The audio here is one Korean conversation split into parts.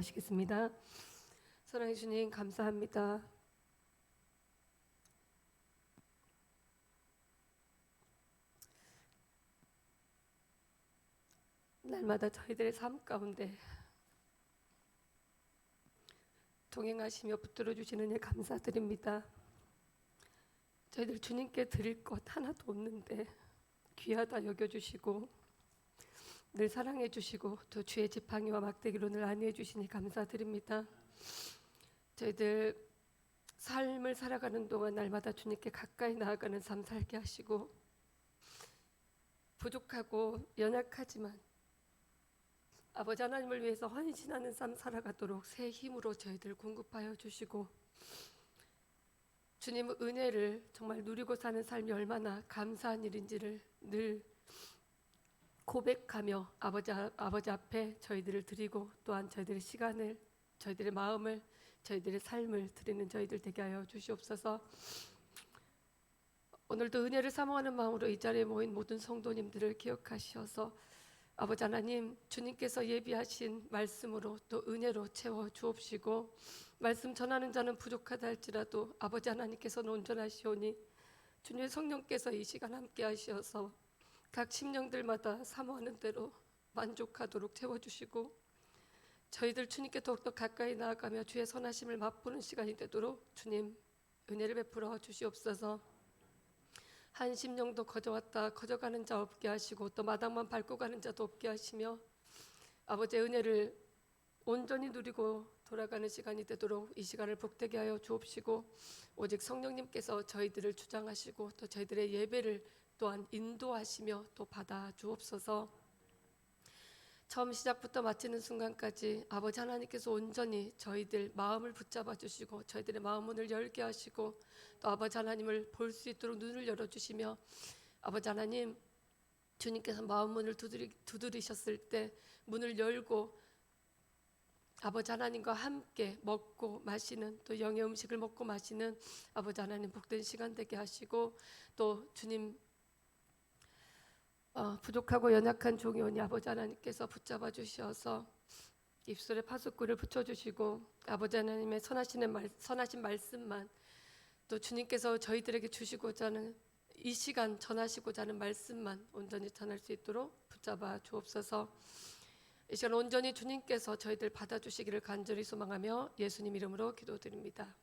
하시겠습니다. 사랑해 주님 감사합니다. 날마다 저희들의 삶 가운데 동행하시며 붙들어 주시는 일 감사드립니다. 저희들 주님께 드릴 것 하나도 없는데 귀하다 여겨주시고 늘 사랑해 주시고 또 주의 지팡이와 막대기로 늘 안위해 주시니 감사드립니다. 저희들 삶을 살아가는 동안 날마다 주님께 가까이 나아가는 삶 살게 하시고 부족하고 연약하지만 아버지 하나님을 위해서 헌신하는 삶 살아가도록 새 힘으로 저희들 공급하여 주시고 주님의 은혜를 정말 누리고 사는 삶이 얼마나 감사한 일인지를 늘 고백하며 아버지 앞에 저희들을 드리고 또한 저희들의 시간을, 저희들의 마음을, 저희들의 삶을 드리는 저희들 되게 하여 주시옵소서. 오늘도 은혜를 사모하는 마음으로 이 자리에 모인 모든 성도님들을 기억하셔서 아버지 하나님, 주님께서 예비하신 말씀으로 또 은혜로 채워 주옵시고 말씀 전하는 자는 부족하다 할지라도 아버지 하나님께서는 온전하시오니 주님의 성령께서 이 시간 함께 하시어서 각 심령들마다 사모하는 대로 만족하도록 채워주시고 저희들 주님께 더욱더 가까이 나아가며 주의 선하심을 맛보는 시간이 되도록 주님 은혜를 베풀어 주시옵소서. 한 심령도 거저왔다 거저가는 자 없게 하시고 또 마당만 밟고 가는 자도 없게 하시며 아버지의 은혜를 온전히 누리고 돌아가는 시간이 되도록 이 시간을 복되게 하여 주옵시고 오직 성령님께서 저희들을 주장하시고 또 저희들의 예배를 또한 인도하시며 또 받아 주옵소서. 처음 시작부터 마치는 순간까지 아버지 하나님께서 온전히 저희들 마음을 붙잡아 주시고 저희들의 마음 문을 열게 하시고 또 아버지 하나님을 볼 수 있도록 눈을 열어주시며 아버지 하나님 주님께서 마음 문을 두드리셨을 때 문을 열고 아버지 하나님과 함께 먹고 마시는 또 영의 음식을 먹고 마시는 아버지 하나님 복된 시간 되게 하시고 또 주님 부족하고 연약한 종이 오니 아버지 하나님께서 붙잡아 주셔서 입술에 파수꾼을 붙여주시고 아버지 하나님의 선하신 말씀만 또 주님께서 저희들에게 주시고자 하는 이 시간 전하시고자 하는 말씀만 온전히 전할 수 있도록 붙잡아 주옵소서. 이 시간 온전히 주님께서 저희들 받아주시기를 간절히 소망하며 예수님 이름으로 기도드립니다.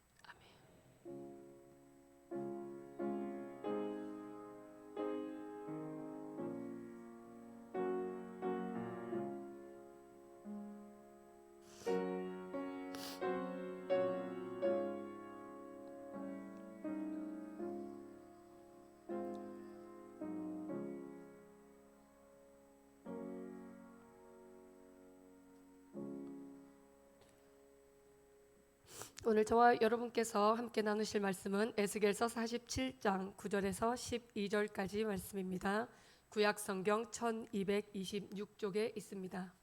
오늘 저와 여러분께서 함께 나누실 말씀은 에스겔서 47장 9절에서 12절까지 말씀입니다. 구약 성경 1226쪽에 있습니다.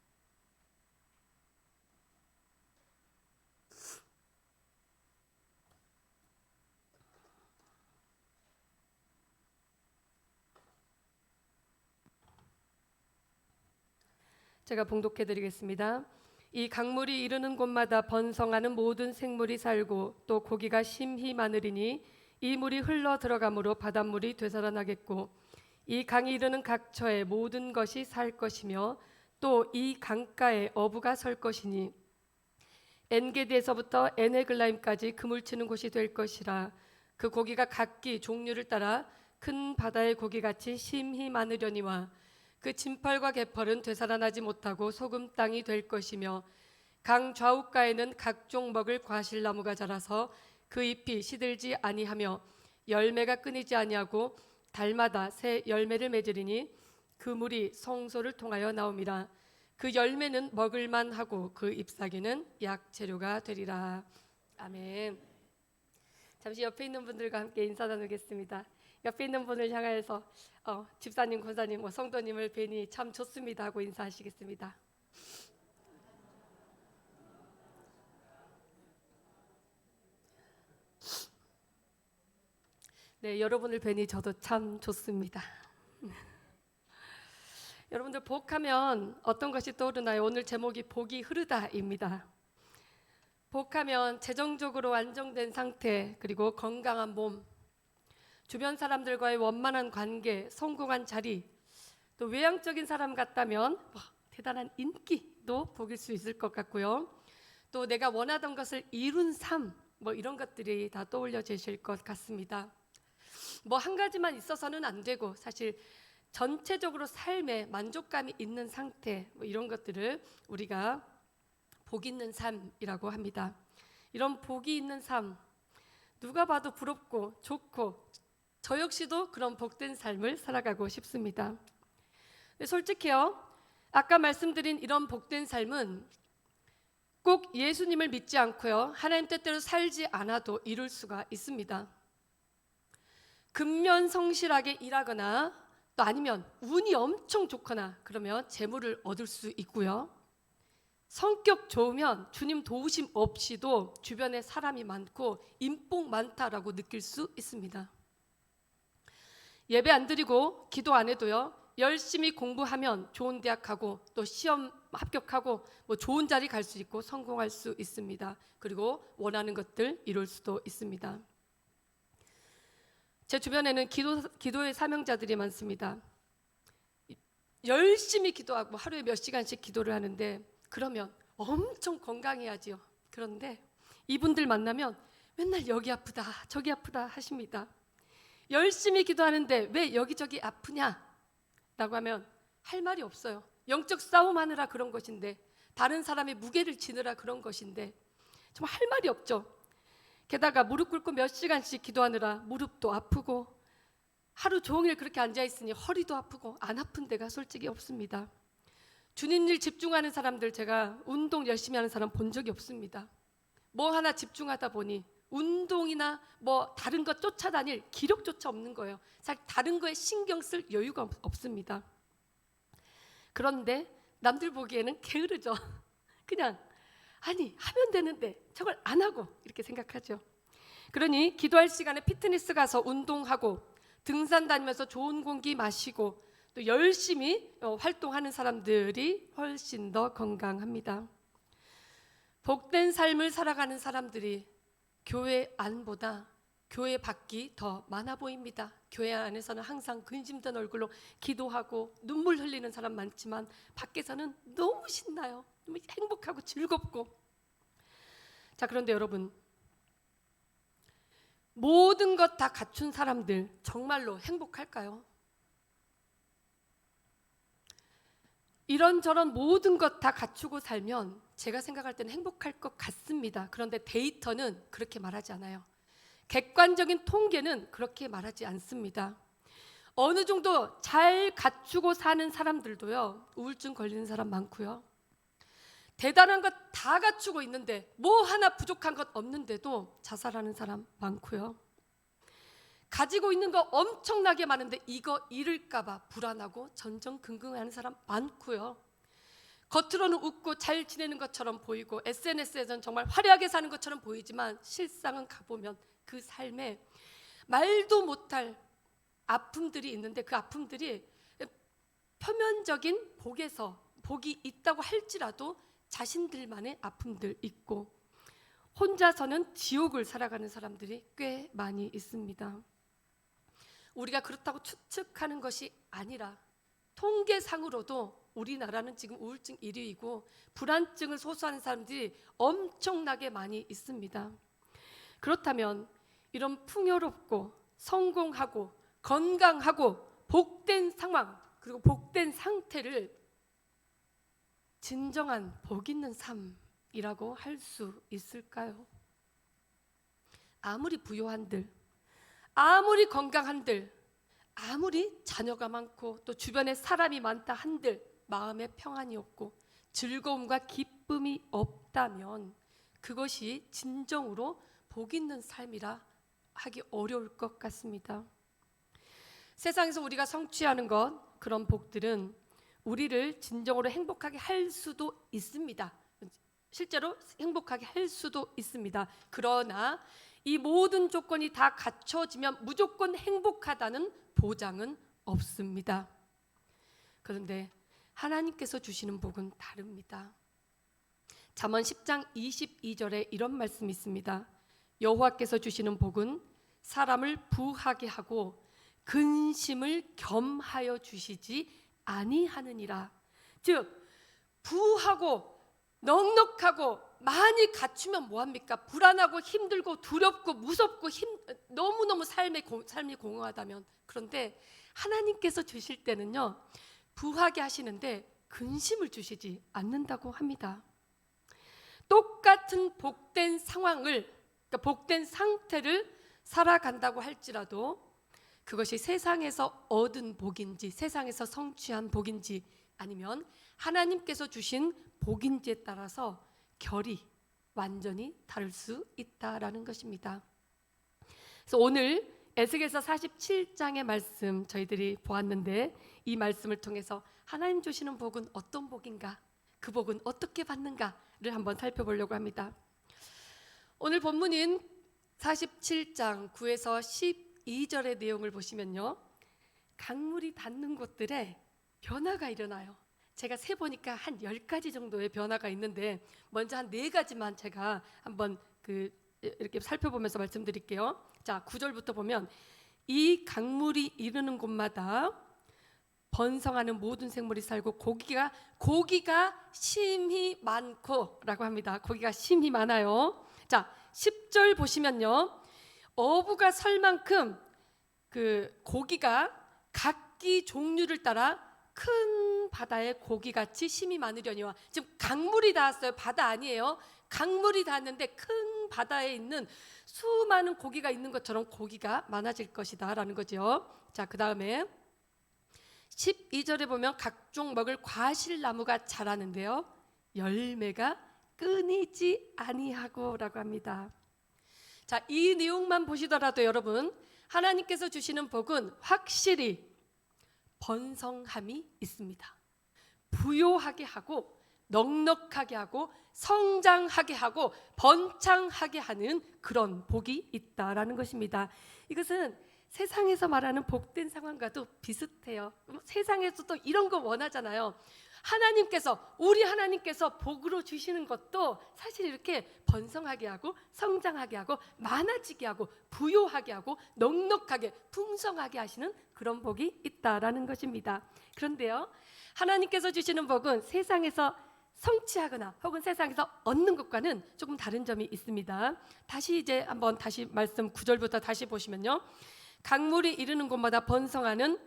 제가 봉독해 드리겠습니다. 이 강물이 이르는 곳마다 번성하는 모든 생물이 살고 또 고기가 심히 많으리니 이 물이 흘러 들어가므로 바닷물이 되살아나겠고 이 강이 이르는 각처에 모든 것이 살 것이며 또 이 강가에 어부가 설 것이니 엔게디에서부터 에네글라임까지 그물 치는 곳이 될 것이라. 그 고기가 각기 종류를 따라 큰 바다의 고기같이 심히 많으려니와 그 진펄과 개펄은 되살아나지 못하고 소금 땅이 될 것이며 강 좌우가에는 각종 먹을 과실나무가 자라서 그 잎이 시들지 아니하며 열매가 끊이지 아니하고 달마다 새 열매를 맺으리니 그 물이 성소를 통하여 나옴이라. 그 열매는 먹을만 하고 그 잎사귀는 약재료가 되리라. 아멘. 잠시 옆에 있는 분들과 함께 인사 나누겠습니다. 옆에 있는 분을 향하여서 집사님, 권사님, 성도님을 뵈니 참 좋습니다 하고 인사하시겠습니다. 네, 여러분을 뵈니 저도 참 좋습니다. 여러분들 복하면 어떤 것이 떠오르나요? 오늘 제목이 복이 흐르다입니다. 복하면 재정적으로 안정된 상태, 그리고 건강한 몸, 주변 사람들과의 원만한 관계, 성공한 자리, 또 외향적인 사람 같다면 대단한 인기도 복일 수 있을 것 같고요. 또 내가 원하던 것을 이룬 삶, 이런 것들이 다 떠올려지실 것 같습니다. 한 가지만 있어서는 안 되고 사실 전체적으로 삶에 만족감이 있는 상태, 이런 것들을 우리가 복 있는 삶이라고 합니다. 이런 복이 있는 삶, 누가 봐도 부럽고 좋고 저 역시도 그런 복된 삶을 살아가고 싶습니다. 솔직히요, 아까 말씀드린 이런 복된 삶은 꼭 예수님을 믿지 않고요, 하나님 뜻대로 살지 않아도 이룰 수가 있습니다. 근면성실하게 일하거나 또 아니면 운이 엄청 좋거나 그러면 재물을 얻을 수 있고요, 성격 좋으면 주님 도우심 없이도 주변에 사람이 많고 인복 많다라고 느낄 수 있습니다. 예배 안 드리고 기도 안 해도요, 열심히 공부하면 좋은 대학 가고 또 시험 합격하고 좋은 자리 갈 수 있고 성공할 수 있습니다. 그리고 원하는 것들 이룰 수도 있습니다. 제 주변에는 기도의 사명자들이 많습니다. 열심히 기도하고 하루에 몇 시간씩 기도를 하는데 그러면 엄청 건강해야지요. 그런데 이분들 만나면 맨날 여기 아프다 저기 아프다 하십니다. 열심히 기도하는데 왜 여기저기 아프냐 라고 하면 할 말이 없어요. 영적 싸움하느라 그런 것인데, 다른 사람의 무게를 지느라 그런 것인데 정말 할 말이 없죠. 게다가 무릎 꿇고 몇 시간씩 기도하느라 무릎도 아프고 하루 종일 그렇게 앉아있으니 허리도 아프고 안 아픈 데가 솔직히 없습니다. 주님 일 집중하는 사람들, 제가 운동 열심히 하는 사람 본 적이 없습니다. 하나 집중하다 보니 운동이나 다른 것 쫓아다닐 기력조차 없는 거예요. 사실 다른 거에 신경 쓸 여유가 없습니다. 그런데 남들 보기에는 게으르죠. 그냥 하면 되는데 저걸 안 하고 이렇게 생각하죠. 그러니 기도할 시간에 피트니스 가서 운동하고 등산 다니면서 좋은 공기 마시고 또 열심히 활동하는 사람들이 훨씬 더 건강합니다. 복된 삶을 살아가는 사람들이 교회 안보다 교회 밖이 더 많아 보입니다. 교회 안에서는 항상 근심된 얼굴로 기도하고 눈물 흘리는 사람 많지만 밖에서는 너무 신나요. 너무 행복하고 즐겁고. 자, 그런데 여러분, 모든 것 다 갖춘 사람들 정말로 행복할까요? 이런저런 모든 것 다 갖추고 살면 제가 생각할 때는 행복할 것 같습니다. 그런데 데이터는 그렇게 말하지 않아요. 객관적인 통계는 그렇게 말하지 않습니다. 어느 정도 잘 갖추고 사는 사람들도요, 우울증 걸리는 사람 많고요, 대단한 것 다 갖추고 있는데 하나 부족한 것 없는데도 자살하는 사람 많고요, 가지고 있는 거 엄청나게 많은데 이거 잃을까 봐 불안하고 전전긍긍하는 사람 많고요, 겉으로는 웃고 잘 지내는 것처럼 보이고 SNS에서는 정말 화려하게 사는 것처럼 보이지만 실상은 가보면 그 삶에 말도 못할 아픔들이 있는데 그 아픔들이 표면적인 복이 있다고 할지라도 자신들만의 아픔들 있고 혼자서는 지옥을 살아가는 사람들이 꽤 많이 있습니다. 우리가 그렇다고 추측하는 것이 아니라 통계상으로도 우리나라는 지금 우울증 1위이고 불안증을 호소하는 사람들이 엄청나게 많이 있습니다. 그렇다면 이런 풍요롭고 성공하고 건강하고 복된 상황, 그리고 복된 상태를 진정한 복 있는 삶이라고 할 수 있을까요? 아무리 부유한들, 아무리 건강한들, 아무리 자녀가 많고 또 주변에 사람이 많다 한들 마음에 평안이 없고 즐거움과 기쁨이 없다면 그것이 진정으로 복 있는 삶이라 하기 어려울 것 같습니다. 세상에서 우리가 성취하는 것, 그런 복들은 우리를 진정으로 행복하게 할 수도 있습니다. 실제로 행복하게 할 수도 있습니다. 그러나 이 모든 조건이 다 갖춰지면 무조건 행복하다는 보장은 없습니다. 그런데 하나님께서 주시는 복은 다릅니다. 잠언 10장 22절에 이런 말씀이 있습니다. 여호와께서 주시는 복은 사람을 부하게 하고 근심을 겸하여 주시지 아니하느니라. 즉 부하고 넉넉하고 많이 갖추면 뭐합니까? 불안하고 힘들고 두렵고 무섭고 너무너무 삶이 공허하다면. 그런데 하나님께서 주실 때는요, 부하게 하시는데 근심을 주시지 않는다고 합니다. 똑같은 복된 상황을, 그러니까 복된 상태를 살아간다고 할지라도 그것이 세상에서 얻은 복인지, 세상에서 성취한 복인지, 아니면 하나님께서 주신 복인지에 따라서 결이 완전히 다를 수 있다라는 것입니다. 그래서 오늘 에스겔서 47장의 말씀 저희들이 보았는데, 이 말씀을 통해서 하나님 주시는 복은 어떤 복인가, 그 복은 어떻게 받는가를 한번 살펴보려고 합니다. 오늘 본문인 47장 9에서 12절의 내용을 보시면요, 강물이 닿는 곳들에 변화가 일어나요. 제가 세보니까 한 10가지 정도의 변화가 있는데, 먼저 한 4가지만 제가 한번 이렇게 살펴보면서 말씀드릴게요. 자, 9절부터 보면 이 강물이 이르는 곳마다 번성하는 모든 생물이 살고 고기가 심히 많고 라고 합니다. 고기가 심히 많아요. 자, 10절 보시면요, 어부가 설 만큼 그 고기가 각기 종류를 따라 큰 바다에 고기같이 심히 많으려니와. 지금 강물이 닿았어요. 바다 아니에요. 강물이 닿았는데 큰 바다에 있는 수많은 고기가 있는 것처럼 고기가 많아질 것이다 라는 거죠. 자, 그 다음에 12절에 보면 각종 먹을 과실나무가 자라는데요, 열매가 끊이지 아니하고 라고 합니다. 자, 이 내용만 보시더라도 여러분, 하나님께서 주시는 복은 확실히 번성함이 있습니다. 부요하게 하고 넉넉하게 하고 성장하게 하고 번창하게 하는 그런 복이 있다라는 것입니다. 이것은 세상에서 말하는 복된 상황과도 비슷해요. 세상에서도 이런 거 원하잖아요. 우리 하나님께서 복으로 주시는 것도 사실 이렇게 번성하게 하고 성장하게 하고 많아지게 하고 부요하게 하고 넉넉하게 풍성하게 하시는 그런 복이 있다라는 것입니다. 그런데요, 하나님께서 주시는 복은 세상에서 성취하거나 혹은 세상에서 얻는 것과는 조금 다른 점이 있습니다. 다시 말씀 9절부터 다시 보시면요, 강물이 이르는 곳마다 번성하는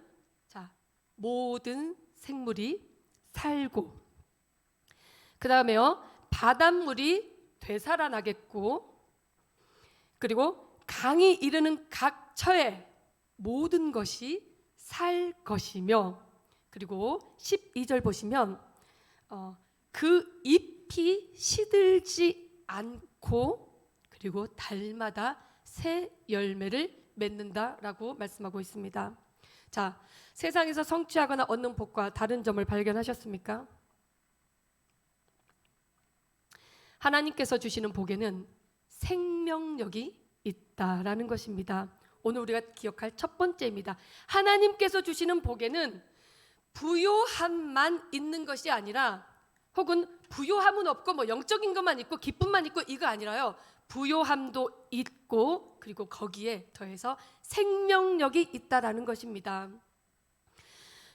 모든 생물이 살고, 그 다음에요, 바닷물이 되살아나겠고, 그리고 강이 이르는 각 처에 모든 것이 살 것이며, 그리고 12절 보시면 그 잎이 시들지 않고, 그리고 달마다 새 열매를 맺는다라고 말씀하고 있습니다. 자, 세상에서 성취하거나 얻는 복과 다른 점을 발견하셨습니까? 하나님께서 주시는 복에는 생명력이 있다라는 것입니다. 오늘 우리가 기억할 첫 번째입니다. 하나님께서 주시는 복에는 부요함만 있는 것이 아니라, 혹은 부요함은 없고 영적인 것만 있고 기쁨만 있고 이거 아니라요, 부요함도 있고 그리고 거기에 더해서 생명력이 있다라는 것입니다.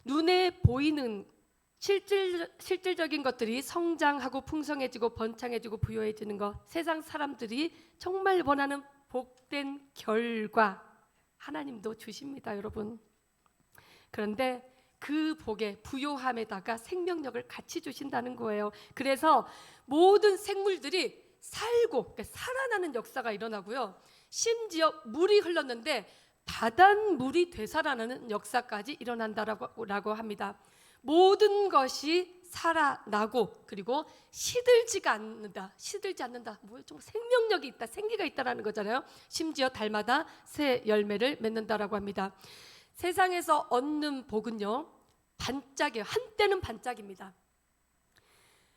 눈에 보이는 실질적인 것들이 성장하고 풍성해지고 번창해지고 부요해지는 것, 세상 사람들이 정말 원하는 복된 결과 하나님도 주십니다, 여러분. 그런데 그 복의 부요함에다가 생명력을 같이 주신다는 거예요. 그래서 모든 생물들이 살고, 그러니까 살아나는 역사가 일어나고요, 심지어 물이 흘렀는데 바닷물이 되살아나는 역사까지 일어난다라고 합니다. 모든 것이 살아나고 그리고 시들지 않는다. 좀 생명력이 있다, 생기가 있다라는 거잖아요. 심지어 달마다 새 열매를 맺는다라고 합니다. 세상에서 얻는 복은요, 반짝이에요. 한때는 반짝입니다.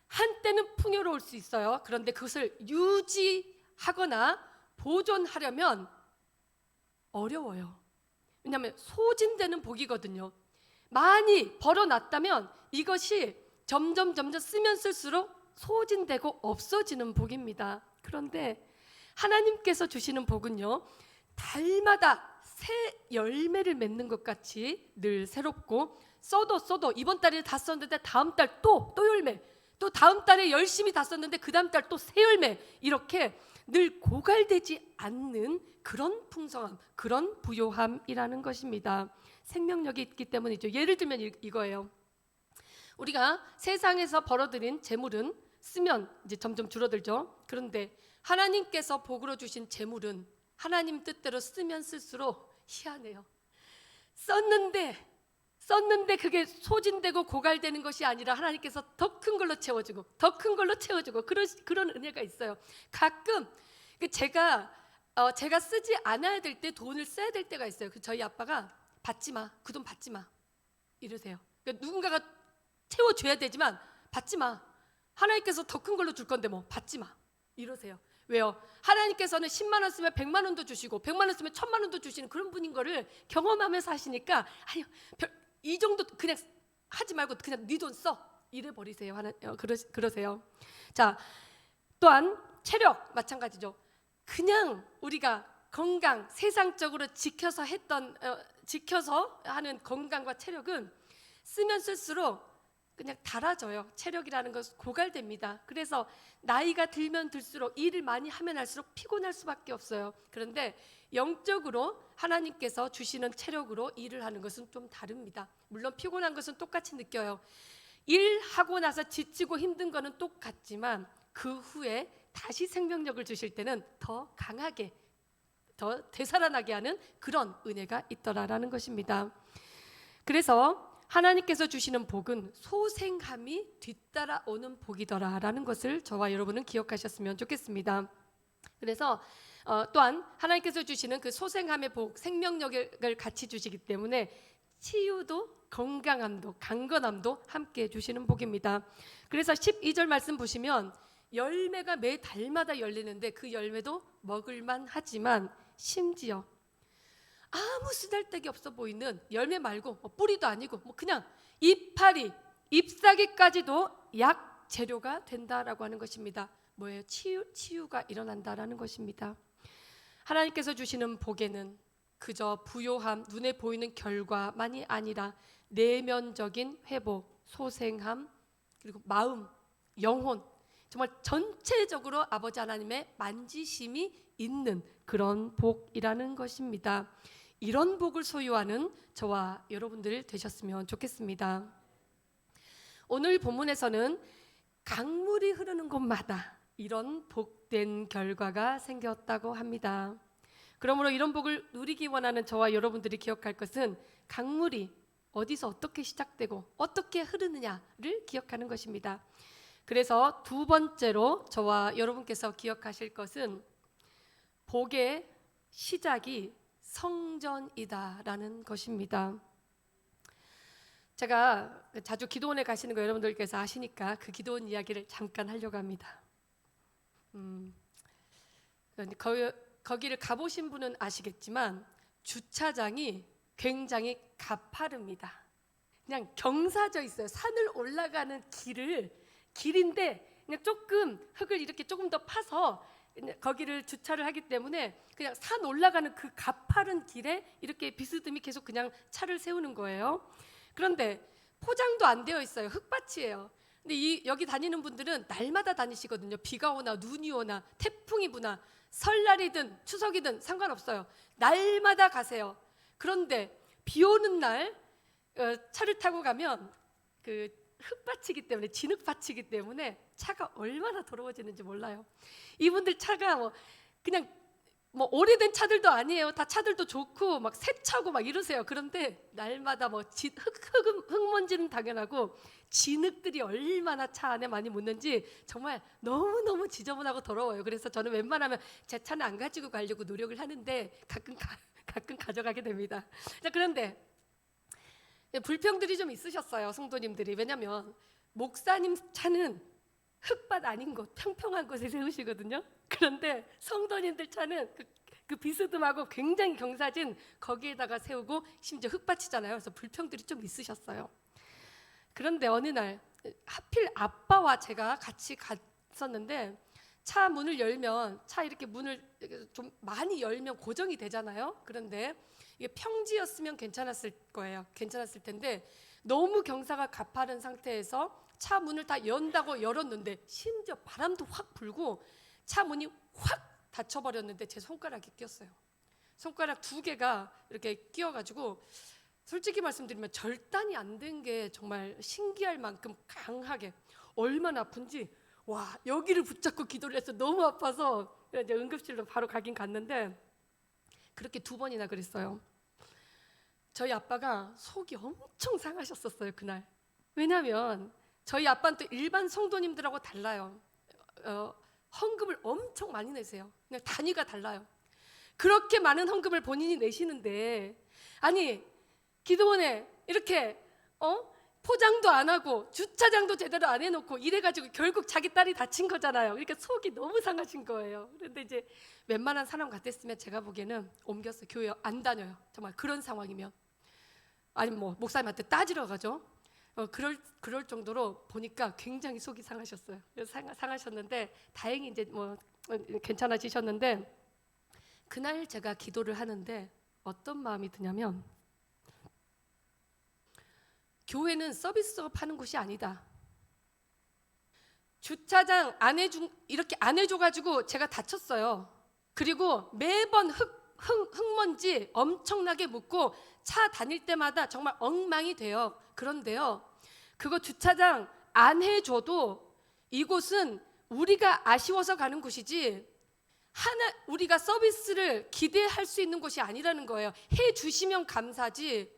한때는 풍요로울 수 있어요. 그런데 그것을 유지하거나 보존하려면 어려워요. 왜냐하면 소진되는 복이거든요. 많이 벌어놨다면 이것이 점점 쓰면 쓸수록 소진되고 없어지는 복입니다. 그런데 하나님께서 주시는 복은요, 달마다 새 열매를 맺는 것 같이 늘 새롭고, 써도 이번 달에 다 썼는데 다음 달 또 열매, 또 다음 달에 열심히 다 썼는데 그 다음 달 또 새 열매, 이렇게 늘 고갈되지 않는 그런 풍성함, 그런 부요함이라는 것입니다. 생명력이 있기 때문이죠. 예를 들면 이거예요. 우리가 세상에서 벌어들인 재물은 쓰면 이제 점점 줄어들죠. 그런데 하나님께서 복으로 주신 재물은 하나님 뜻대로 쓰면 쓸수록 희한해요. 썼는데 그게 소진되고 고갈되는 것이 아니라 하나님께서 더 큰 걸로 채워주고, 더 큰 걸로 채워주고, 그런 은혜가 있어요. 가끔 제가 쓰지 않아야 될 때 돈을 써야 될 때가 있어요. 저희 아빠가 받지 마, 그 돈 받지 마 이러세요. 그러니까 누군가가 채워줘야 되지만 받지 마. 하나님께서 더 큰 걸로 줄 건데 뭐 받지 마 이러세요. 왜요? 하나님께서는 10만 원 쓰면 100만 원도 주시고 100만 원 쓰면 1000만 원도 주시는 그런 분인 거를 경험하면서 하시니까, 아니 이 정도 그냥 하지 말고 그냥 네 돈 써 이래 버리세요. 그러세요. 자, 또한 체력 마찬가지죠. 그냥 우리가 건강, 세상적으로 지켜서 하는 건강과 체력은 쓰면 쓸수록 그냥 닳아져요. 체력이라는 것은 고갈됩니다. 그래서 나이가 들면 들수록 일을 많이 하면 할수록 피곤할 수밖에 없어요. 그런데 영적으로 하나님께서 주시는 체력으로 일을 하는 것은 좀 다릅니다. 물론 피곤한 것은 똑같이 느껴요. 일하고 나서 지치고 힘든 거는 똑같지만 그 후에 다시 생명력을 주실 때는 더 강하게, 더 되살아나게 하는 그런 은혜가 있더라라는 것입니다. 그래서 하나님께서 주시는 복은 소생함이 뒤따라오는 복이더라라는 것을 저와 여러분은 기억하셨으면 좋겠습니다. 그래서 또한 하나님께서 주시는 그 소생함의 복, 생명력을 같이 주시기 때문에 치유도 건강함도 강건함도 함께 주시는 복입니다. 그래서 12절 말씀 보시면 열매가 매 달마다 열리는데 그 열매도 먹을만 하지만 심지어 아무 쓰잘데기 없어 보이는 열매 말고 뿌리도 아니고 그냥 이파리, 잎사귀까지도 약 재료가 된다라고 하는 것입니다. 뭐예요? 치유가 일어난다라는 것입니다. 하나님께서 주시는 복에는 그저 부요함, 눈에 보이는 결과만이 아니라 내면적인 회복, 소생함, 그리고 마음, 영혼, 정말 전체적으로 아버지 하나님의 만지심이 있는 그런 복이라는 것입니다. 이런 복을 소유하는 저와 여러분들 되셨으면 좋겠습니다. 오늘 본문에서는 강물이 흐르는 곳마다 이런 복된 결과가 생겼다고 합니다. 그러므로 이런 복을 누리기 원하는 저와 여러분들이 기억할 것은 강물이 어디서 어떻게 시작되고 어떻게 흐르느냐를 기억하는 것입니다. 그래서 두 번째로 저와 여러분께서 기억하실 것은 복의 시작이 성전이다라는 것입니다. 제가 자주 기도원에 가시는 거 여러분들께서 아시니까 그 기도원 이야기를 잠깐 하려고 합니다. 거기를 가보신 분은 아시겠지만 주차장이 굉장히 가파릅니다. 그냥 경사져 있어요. 산을 올라가는 길인데 그냥 조금 흙을 이렇게 조금 더 파서 거기를 주차를 하기 때문에 그냥 산 올라가는 그 가파른 길에 이렇게 비스듬히 계속 그냥 차를 세우는 거예요. 그런데 포장도 안 되어 있어요. 흙밭이에요. 근데 여기 다니는 분들은 날마다 다니시거든요. 비가 오나 눈이 오나 태풍이 부나 설날이든 추석이든 상관없어요. 날마다 가세요. 그런데 비 오는 날 차를 타고 가면 그 흙밭이기 때문에, 진흙밭이기 때문에 차가 얼마나 더러워지는지 몰라요. 이분들 차가 그냥 오래된 차들도 아니에요. 다 차들도 좋고 막 새 차고 막 이러세요. 그런데 날마다 흙먼지는 당연하고 진흙들이 얼마나 차 안에 많이 묻는지 정말 너무너무 지저분하고 더러워요. 그래서 저는 웬만하면 제 차는 안 가지고 가려고 노력을 하는데 가끔 가져가게 됩니다. 자, 그런데 불평들이 좀 있으셨어요, 성도님들이. 왜냐하면 목사님 차는 흙밭 아닌 곳, 평평한 곳에 세우시거든요. 그런데 성도님들 차는 그 비스듬하고 굉장히 경사진 거기에다가 세우고 심지어 흙밭이잖아요. 그래서 불평들이 좀 있으셨어요. 그런데 어느 날 하필 아빠와 제가 같이 갔었는데 차 문을 열면 차 이렇게 문을 좀 많이 열면 고정이 되잖아요. 그런데 이게 평지였으면 괜찮았을 거예요. 괜찮았을 텐데 너무 경사가 가파른 상태에서 차 문을 다 연다고 열었는데 심지어 바람도 확 불고 차 문이 확 닫혀버렸는데 제 손가락이 꼈어요. 손가락 2개가 이렇게 끼어가지고 솔직히 말씀드리면 절단이 안 된 게 정말 신기할 만큼 강하게 얼마나 아픈지 와 여기를 붙잡고 기도를 해서 너무 아파서 이제 응급실로 바로 가긴 갔는데 그렇게 2번이나 그랬어요. 저희 아빠가 속이 엄청 상하셨었어요 그날. 왜냐하면 저희 아빠는 또 일반 성도님들하고 달라요. 헌금을 엄청 많이 내세요. 그냥 단위가 달라요. 그렇게 많은 헌금을 본인이 내시는데 아니 기도원에 이렇게 포장도 안 하고 주차장도 제대로 안 해놓고 이래가지고 결국 자기 딸이 다친 거잖아요. 그러니까 속이 너무 상하신 거예요. 그런데 이제 웬만한 사람 같았으면 제가 보기에는 옮겼어요. 교회 안 다녀요. 정말 그런 상황이면 아니면 뭐 목사님한테 따지러 가죠. 그럴 정도로 보니까 굉장히 속이 상하셨어요. 상하셨는데 다행히 이제 뭐 괜찮아지셨는데 그날 제가 기도를 하는데 어떤 마음이 드냐면 교회는 서비스업 하는 곳이 아니다. 주차장 이렇게 안 해줘가지고 제가 다쳤어요. 그리고 매번 흙먼지 엄청나게 묻고 차 다닐 때마다 정말 엉망이 돼요. 그런데요, 그거 주차장 안 해줘도 이곳은 우리가 아쉬워서 가는 곳이지 우리가 서비스를 기대할 수 있는 곳이 아니라는 거예요. 해주시면 감사지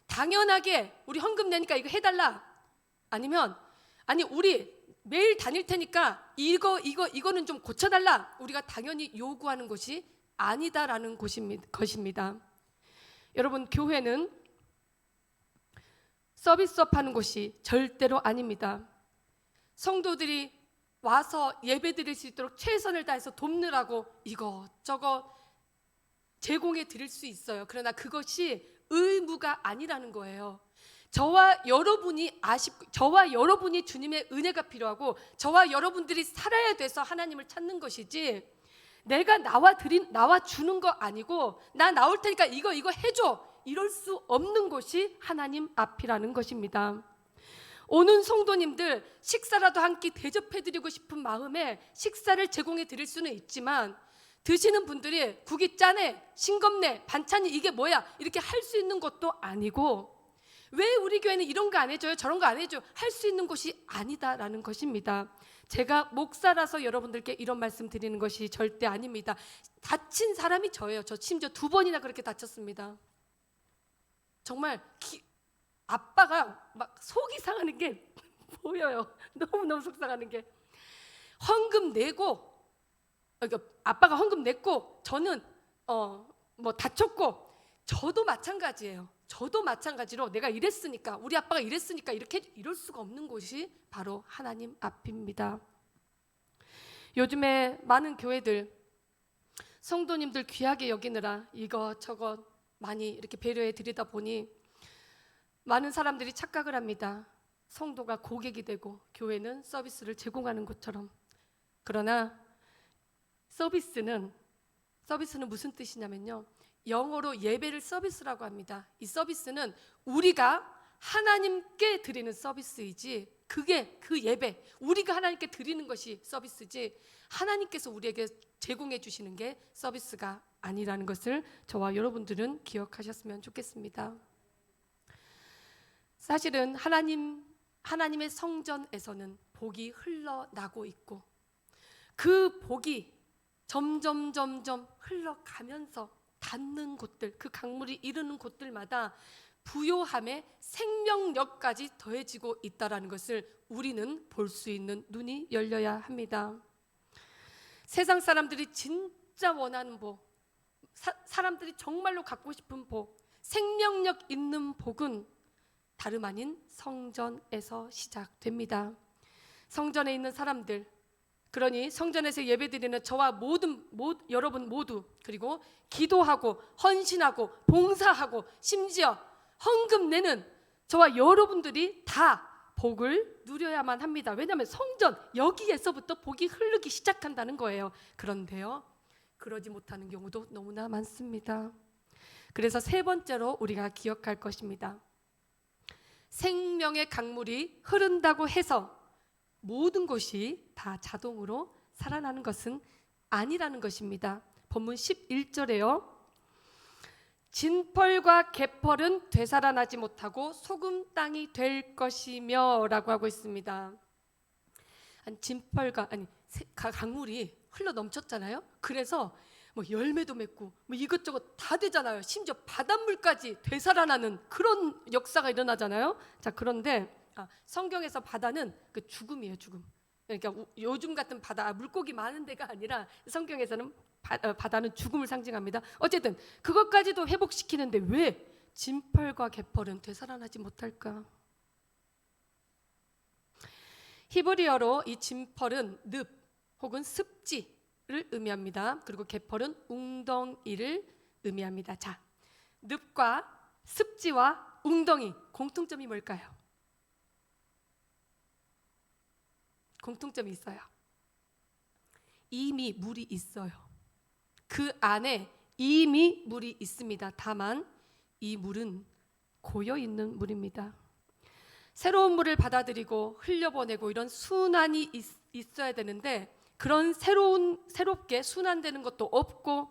당연하게 우리 헌금 내니까 이거 해달라 아니면 아니 우리 매일 다닐 테니까 이거는 좀 고쳐달라 우리가 당연히 요구하는 곳이 아니다라는 것입니다. 여러분 교회는 서비스업 하는 곳이 절대로 아닙니다. 성도들이 와서 예배 드릴 수 있도록 최선을 다해서 돕느라고 이것저것 제공해 드릴 수 있어요. 그러나 그것이 의무가 아니라는 거예요. 저와 여러분이 주님의 은혜가 필요하고 저와 여러분들이 살아야 돼서 하나님을 찾는 것이지 내가 나와 주는 거 아니고 나 나올 테니까 이거 해줘 이럴 수 없는 곳이 하나님 앞이라는 것입니다. 오는 성도님들 식사라도 한 끼 대접해드리고 싶은 마음에 식사를 제공해 드릴 수는 있지만 드시는 분들이 국이 짜네, 싱겁네, 반찬이 이게 뭐야 이렇게 할 수 있는 것도 아니고 왜 우리 교회는 이런 거 안 해줘요? 저런 거 안 해줘요? 할 수 있는 곳이 아니다라는 것입니다. 제가 목사라서 여러분들께 이런 말씀 드리는 것이 절대 아닙니다. 다친 사람이 저예요. 저 심지어 2번이나 그렇게 다쳤습니다. 정말 아빠가 막 속이 상하는 게 보여요. 너무너무 속상하는 게 헌금 내고 그러니까 아빠가 헌금 냈고 저는 뭐 다쳤고 저도 마찬가지예요. 저도 마찬가지로 내가 이랬으니까 우리 아빠가 이랬으니까 이럴 수가 없는 곳이 바로 하나님 앞입니다. 요즘에 많은 교회들 성도님들 귀하게 여기느라 이것저것 많이 이렇게 배려해 드리다 보니 많은 사람들이 착각을 합니다. 성도가 고객이 되고 교회는 서비스를 제공하는 것처럼. 그러나 서비스는 무슨 뜻이냐면요. 영어로 예배를 서비스라고 합니다. 이 서비스는 우리가 하나님께 드리는 서비스이지 그게 그 예배 우리가 하나님께 드리는 것이 서비스지 하나님께서 우리에게 제공해 주시는 게 서비스가 아니라는 것을 저와 여러분들은 기억하셨으면 좋겠습니다. 사실은 하나님의 성전에서는 복이 흘러나고 있고 그 복이 점점 흘러가면서 닿는 곳들, 그 강물이 이르는 곳들마다 부요함의 생명력까지 더해지고 있다는 것을 우리는 볼 수 있는 눈이 열려야 합니다. 세상 사람들이 진짜 원하는 복, 사람들이 정말로 갖고 싶은 복, 생명력 있는 복은 다름 아닌 성전에서 시작됩니다. 성전에 있는 사람들, 그러니 성전에서 예배드리는 저와 여러분 모두 그리고 기도하고 헌신하고 봉사하고 심지어 헌금 내는 저와 여러분들이 다 복을 누려야만 합니다. 왜냐하면 성전 여기에서부터 복이 흐르기 시작한다는 거예요. 그런데요, 그러지 못하는 경우도 너무나 많습니다. 그래서 세 번째로 우리가 기억할 것입니다. 생명의 강물이 흐른다고 해서 모든 것이 다 자동으로 살아나는 것은 아니라는 것입니다. 본문 11절에요. 진펄과 개펄은 되살아나지 못하고 소금 땅이 될 것이며 라고 하고 있습니다. 진펄과 강물이 흘러 넘쳤잖아요. 그래서 뭐 열매도 맺고 뭐 이것저것 다 되잖아요. 심지어 바닷물까지 되살아나는 그런 역사가 일어나잖아요. 자, 그런데 성경에서 바다는 그 죽음이에요. 죽음. 그러니까 요즘 같은 바다, 물고기 많은 데가 아니라 성경에서는 바다는 죽음을 상징합니다. 어쨌든 그것까지도 회복시키는데 왜 진펄과 개펄은 되살아나지 못할까? 히브리어로 이 진펄은 늪 혹은 습지를 의미합니다. 그리고 개펄은 웅덩이를 의미합니다. 자, 늪과 습지와 웅덩이 공통점이 뭘까요? 공통점이 있어요. 이미 물이 있어요. 그 안에 이미 물이 있습니다. 다만 이 물은 고여있는 물입니다. 새로운 물을 받아들이고 흘려보내고 이런 순환이 있어야 되는데 그런 새롭게 순환되는 것도 없고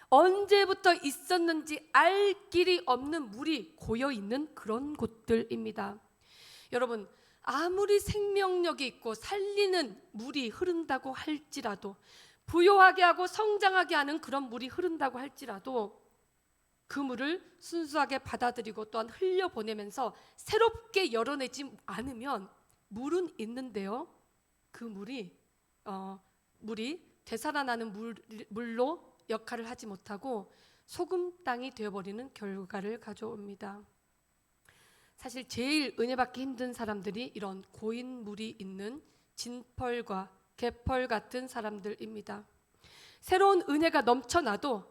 언제부터 있었는지 알 길이 없는 물이 고여있는 그런 곳들입니다. 여러분, 아무리 생명력이 있고 살리는 물이 흐른다고 할지라도, 부요하게 하고 성장하게 하는 그런 물이 흐른다고 할지라도 그 물을 순수하게 받아들이고 또한 흘려보내면서 새롭게 열어내지 않으면 물은 있는데요, 그 물이 되살아나는 물로 역할을 하지 못하고 소금 땅이 되어버리는 결과를 가져옵니다. 사실 제일 은혜 받기 힘든 사람들이 이런 고인 물이 있는 진펄과 개펄 같은 사람들입니다. 새로운 은혜가 넘쳐나도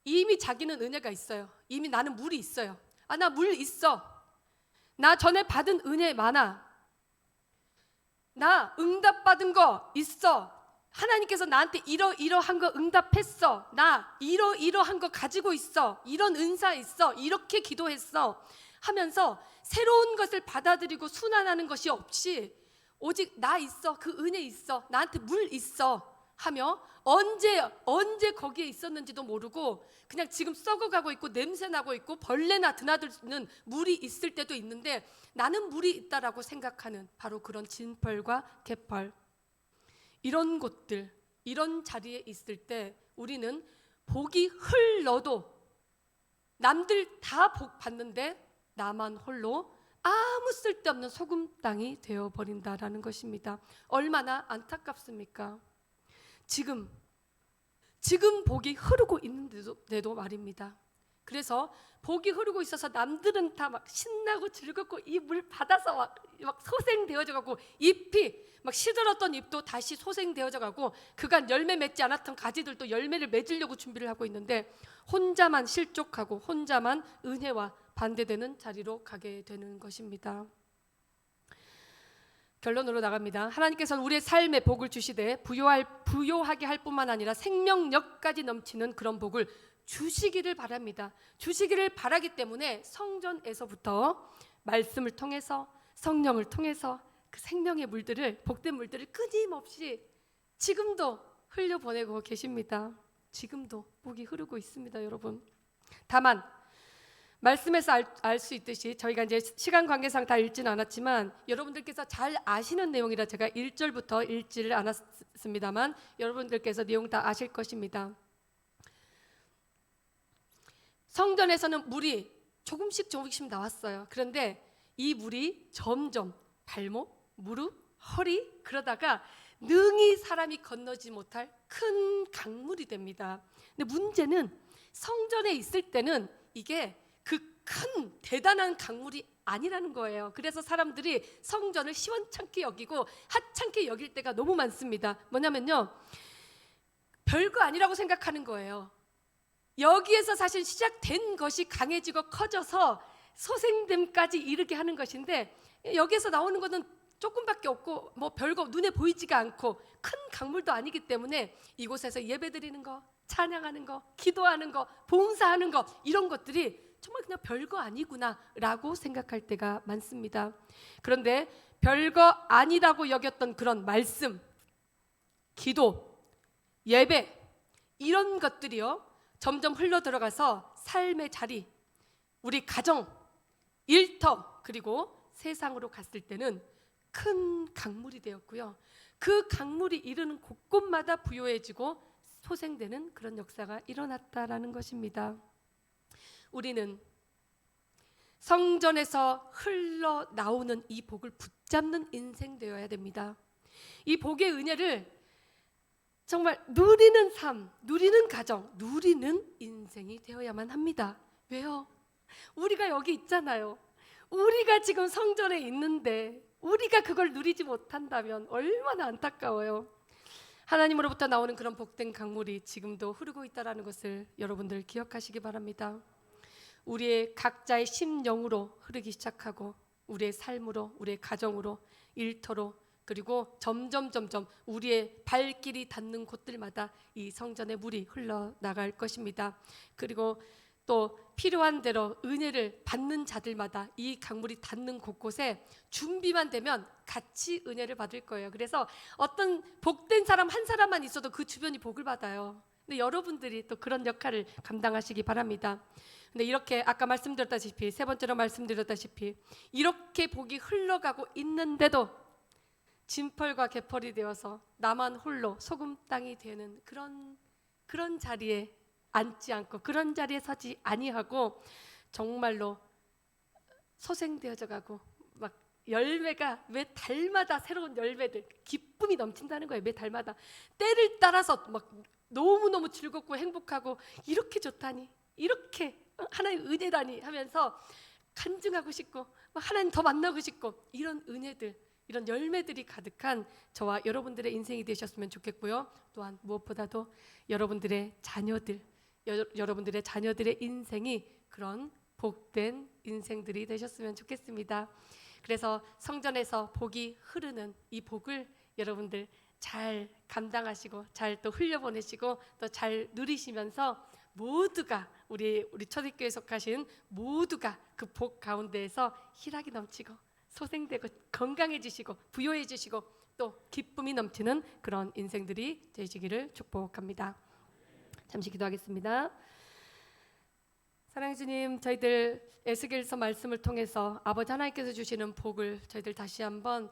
이미 자기는 은혜가 있어요. 이미 나는 물이 있어요. 나 물 있어. 나 전에 받은 은혜 많아. 나 응답받은 거 있어. 하나님께서 나한테 이러한 거 응답했어. 나 이러한 거 가지고 있어. 이런 은사 있어. 이렇게 기도했어. 하면서 새로운 것을 받아들이고 순환하는 것이 없이 오직 나 있어. 그 은혜 있어. 나한테 물 있어. 하며 언제 거기에 있었는지도 모르고 그냥 지금 썩어가고 있고 냄새나고 있고 벌레나 드나드는 물이 있을 때도 있는데 나는 물이 있다라고 생각하는 바로 그런 진펄과 개펄, 이런 곳들, 이런 자리에 있을 때 우리는 복이 흘러도 남들 다 복 받는데 나만 홀로 아무 쓸데없는 소금 땅이 되어버린다라는 것입니다. 얼마나 안타깝습니까? 지금 복이 흐르고 있는데도 말입니다. 그래서 복이 흐르고 있어서 남들은 다 막 신나고 즐겁고 이 물 받아서 막 소생되어져 가고 잎이 막 시들었던 잎도 다시 소생되어져 가고 그간 열매 맺지 않았던 가지들도 열매를 맺으려고 준비를 하고 있는데 혼자만 실족하고 혼자만 은혜와 반대되는 자리로 가게 되는 것입니다. 결론으로 나갑니다. 하나님께서는 우리의 삶에 복을 주시되 부요하게 할 뿐만 아니라 생명력까지 넘치는 그런 복을 주시기를 바랍니다. 주시기를 바라기 때문에 성전에서부터 말씀을 통해서 성령을 통해서 그 생명의 물들을, 복된 물들을 끊임없이 지금도 흘려보내고 계십니다. 지금도 복이 흐르고 있습니다, 여러분. 다만 말씀에서 알 수 있듯이 저희가 이제 시간 관계상 다 읽지는 않았지만 여러분들께서 잘 아시는 내용이라 제가 1절부터 읽지를 않았습니다만 여러분들께서 내용 다 아실 것입니다. 성전에서는 물이 조금씩 나왔어요. 그런데 이 물이 점점 발목, 무릎, 허리 그러다가 능히 사람이 건너지 못할 큰 강물이 됩니다. 근데 문제는 성전에 있을 때는 이게 그 큰 대단한 강물이 아니라는 거예요. 그래서 사람들이 성전을 시원찮게 여기고 하찮게 여길 때가 너무 많습니다. 뭐냐면요, 별거 아니라고 생각하는 거예요. 여기에서 사실 시작된 것이 강해지고 커져서 소생됨까지 이르게 하는 것인데 여기에서 나오는 것은 조금밖에 없고 뭐 별거 눈에 보이지가 않고 큰 강물도 아니기 때문에 이곳에서 예배드리는 거, 찬양하는 거, 기도하는 거, 봉사하는 거, 이런 것들이 정말 그냥 별거 아니구나라고 생각할 때가 많습니다. 그런데 별거 아니라고 여겼던 그런 말씀, 기도, 예배, 이런 것들이요 점점 흘러 들어가서 삶의 자리, 우리 가정, 일터, 그리고 세상으로 갔을 때는 큰 강물이 되었고요, 그 강물이 이르는 곳곳마다 부요해지고 소생되는 그런 역사가 일어났다라는 것입니다. 우리는 성전에서 흘러나오는 이 복을 붙잡는 인생 되어야 됩니다. 이 복의 은혜를 정말 누리는 삶, 누리는 가정, 누리는 인생이 되어야만 합니다. 왜요? 우리가 여기 있잖아요. 우리가 지금 성전에 있는데 우리가 그걸 누리지 못한다면 얼마나 안타까워요. 하나님으로부터 나오는 그런 복된 강물이 지금도 흐르고 있다는 것을 여러분들 기억하시기 바랍니다. 우리의 각자의 심령으로 흐르기 시작하고 우리의 삶으로, 우리의 가정으로, 일터로, 그리고 점점 우리의 발길이 닿는 곳들마다 이 성전의 물이 흘러나갈 것입니다. 그리고 또 필요한 대로 은혜를 받는 자들마다 이 강물이 닿는 곳곳에 준비만 되면 같이 은혜를 받을 거예요. 그래서 어떤 복된 사람 한 사람만 있어도 그 주변이 복을 받아요. 근데 여러분들이 또 그런 역할을 감당하시기 바랍니다. 근데 이렇게 아까 말씀드렸다시피, 세 번째로 말씀드렸다시피, 이렇게 복이 흘러가고 있는데도 진펄과 개펄이 되어서 나만 홀로 소금 땅이 되는 그런 자리에 앉지 않고, 그런 자리에 서지 아니하고 정말로 소생되어져 가고, 막 열매가 매 달마다 새로운 열매들, 기쁨이 넘친다는 거예요. 매 달마다 때를 따라서 막 너무너무 즐겁고 행복하고, 이렇게 좋다니, 이렇게 하나님의 은혜다니 하면서 간증하고 싶고, 하나님 더 만나고 싶고, 이런 은혜들, 이런 열매들이 가득한 저와 여러분들의 인생이 되셨으면 좋겠고요. 또한 무엇보다도 여러분들의 자녀들, 여러분들의 자녀들의 인생이 그런 복된 인생들이 되셨으면 좋겠습니다. 그래서 성전에서 복이 흐르는 이 복을 여러분들 잘 감당하시고, 잘 또 흘려보내시고, 또 잘 누리시면서 모두가 우리 초대교회에 속하신 모두가 그 복 가운데에서 희락이 넘치고 소생되고 건강해지시고 부요해지시고 또 기쁨이 넘치는 그런 인생들이 되시기를 축복합니다. 잠시 기도하겠습니다. 사랑해 주님, 저희들 에스겔서 말씀을 통해서 아버지 하나님께서 주시는 복을 저희들 다시 한번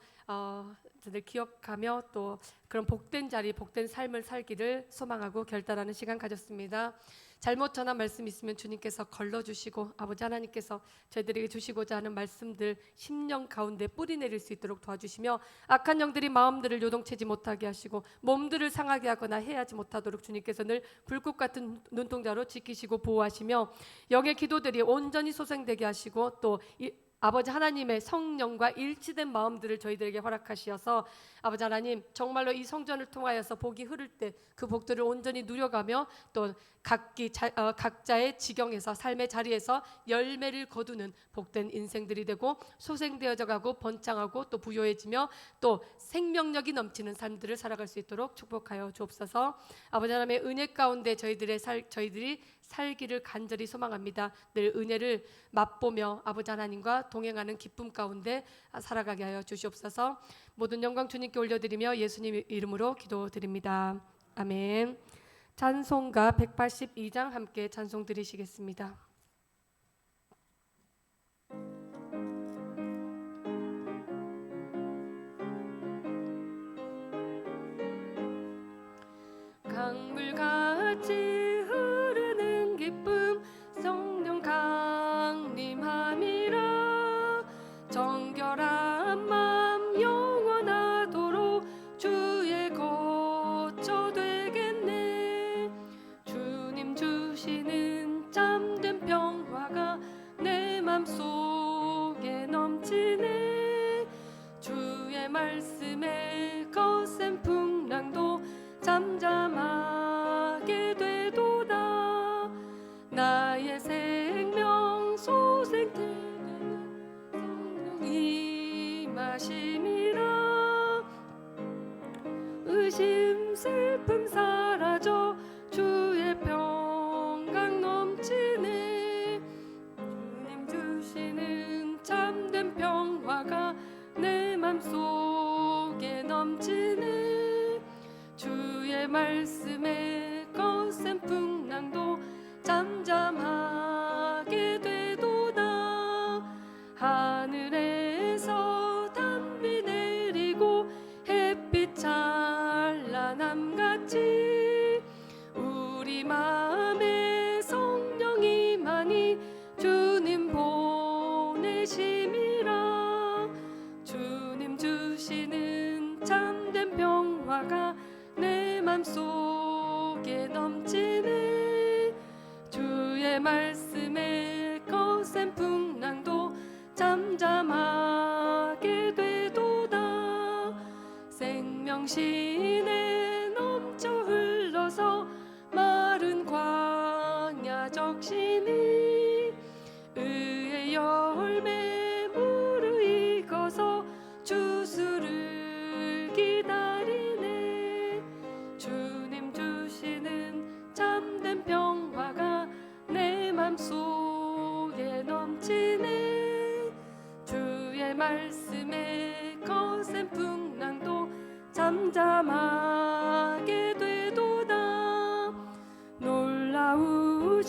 저희들 기억하며 또 그런 복된 자리, 복된 삶을 살기를 소망하고 결단하는 시간 가졌습니다. 잘못 전한 말씀 있으면 주님께서 걸러주시고 아버지 하나님께서 저희들에게 주시고자 하는 말씀들 심령 가운데 뿌리 내릴 수 있도록 도와주시며, 악한 영들이 마음들을 요동치지 못하게 하시고 몸들을 상하게 하거나 해하지 못하도록 주님께서 늘 불꽃 같은 눈동자로 지키시고 보호하시며, 영의 기도들이 온전히 소생되게 하시고 또 아버지 하나님의 성령과 일치된 마음들을 저희들에게 허락하시어서 아버지 하나님, 정말로 이 성전을 통하여서 복이 흐를 때 그 복들을 온전히 누려가며 또 각자의 지경에서, 삶의 자리에서 열매를 거두는 복된 인생들이 되고 소생되어져 가고 번창하고 또 부요해지며 또 생명력이 넘치는 삶들을 살아갈 수 있도록 축복하여 주옵소서. 아버지 하나님의 은혜 가운데 저희들이 살기를 간절히 소망합니다. 늘 은혜를 맛보며 아버지 하나님과 동행하는 기쁨 가운데 살아가게 하여 주시옵소서. 모든 영광 주님께 올려드리며 예수님 이름으로 기도드립니다. 아멘. 찬송가 182장 함께 찬송 드리시겠습니다. 강물같이 흐르는 기쁨 성령 강림함이라. 정결한 마음 영원하도록 주의 거처 되겠네. 주님 주시는 참된 평화가 내 맘속에 넘치네. 주의 말씀에 거센 풍랑도 잠잠하게 되도록 말씀에 거센 풍랑도 잠잠하게 되도다. 하늘에서 단비 내리고 햇빛 찬란함같이 우리 마음에 성령이 많이 주님 보내심이라. 주님 주시는 참된 평화가 내 맘속에 넘치네. 주의 말씀에 거센 풍랑도 잠잠하게 되도다. 생명신에 넘쳐 흘러서 마른 광야 적시니 의의 열매 무르익어서 주수를 기다리네. 주님 주시는 참된 평화가 내 맘속에 넘치네. 주의 말씀에 거센 풍랑도 잠잠하게 되도다. 놀라우신